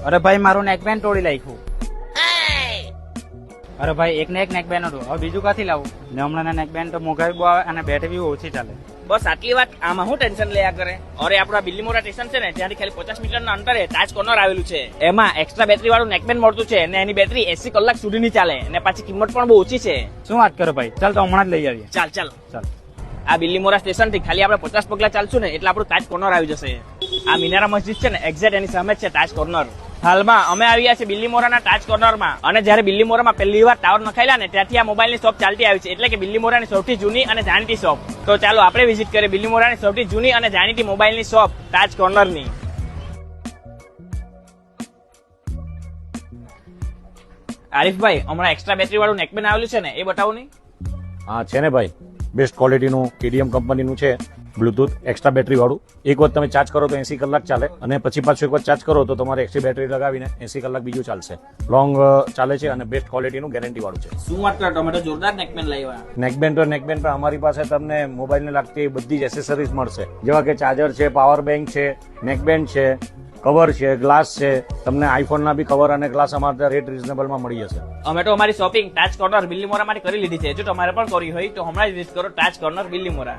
અરે ભાઈ મારું નેકબેન્ડ તોડી નાખ્યું. અરે ભાઈ એક ને એક નેકબેન્ડ હતું, હવે બીજું ક્યાંથી લાવું? ને હમણાં નેકબેન્ડ તો મોંઘાઈ બહુ આવે અને બેટરી બી ઓછી ચાલે. બસ આટલી વાત, આમાં હું ટેન્શન લયા કરે? અરે આપડા બિલ્લીમોરા સ્ટેશન છે ને ત્યાંથી ખાલી 50 મીટરના અંતરે તાજ કોર્નર આવેલું છે. એમાં એક્સ્ટ્રા બેટરી વાળું નેકબેન્ડ મળતું છે અને એની બેટરી 80 કલાક સુધીની ચાલે અને પાછી કિંમત પણ બહુ ઓછી છે. શું વાત કરો ભાઈ, ચાલ તો હમણાં જ લઈ આવીએ. ચાલ ચાલ ચાલ. આ બિલ્લીમોરા સ્ટેશન થી ખાલી આપણે 50 પગલા ચાલશું ને એટલે આપણું તાજ કોર્નર આવી જશે. આ મિનારા મસ્જિદ છે ને એક્ઝેક્ટ એની સામે જ છે તાજ કોર્નર. હાલમાં અમે આવ્યા છે બિલ્લીમોરાના તાજ કોર્નરમાં, અને જ્યારે બિલ્લીમોરામાં પહેલી વાર ટાવર નખાયેલા ને ત્યાંથી આ મોબાઈલની શોપ ચાલતી આવી છે, એટલે કે બિલ્લીમોરાની સૌથી જૂની અને જાણીતી શોપ. તો ચાલો આપણે વિઝિટ કરીએ બિલ્લીમોરાની સૌથી જૂની અને જાણીતી મોબાઈલની શોપ તાજ કોર્નરની. આરિફભાઈ, હમણાં એક્સ્ટ્રા બેટરી વાળું નેકબેન્ડ આવેલું છે ને એ બતાવો નહીં. હા છે ને ભાઈ, બેસ્ટ ક્વોલિટીનું કેડીએમ કંપનીનું છે, બ્લુટૂથ એક્સ્ટ્રા બેટરી વાળું. એક વખત તમે ચાર્જ કરો તો 80 કલાક ચાલે, અને પછી પાછું એક વખત ચાર્જ કરો તો તમારે એક્સ્ટ્રા બેટરી લગાવીને 80 કલાક બીજું ચાલશે. લોંગ ચાલે છે અને બેસ્ટ ક્વોલિટીનું ગેરંટી વાળું છે. શું વાત કરો, તમે તો જોરદાર નેકબેન્ડ લાવ્યા. નેકબેન્ડ પર અમારી પાસે તમને મોબાઈલને લાગતી બધી જ એસેસરીઝ મળશે, જેવા કે ચાર્જર છે, પાવર બેંક છે, નેકબેન્ડ છે, કવર છે, ગ્લાસ છે. તમને આઈફોનના બી કવર અને ગ્લાસ અમારા રેટ રિઝનેબલમાં મળી જશે. અમે તો અમારી શોપિંગ તાજ કોર્નર બિલ્લીમોરા માટે કરી લીધી છે. જો તમારે પણ કરવી હોય તો હમણાં જ વિઝિટ કરો તાજ કોર્નર બિલ્લીમોરા.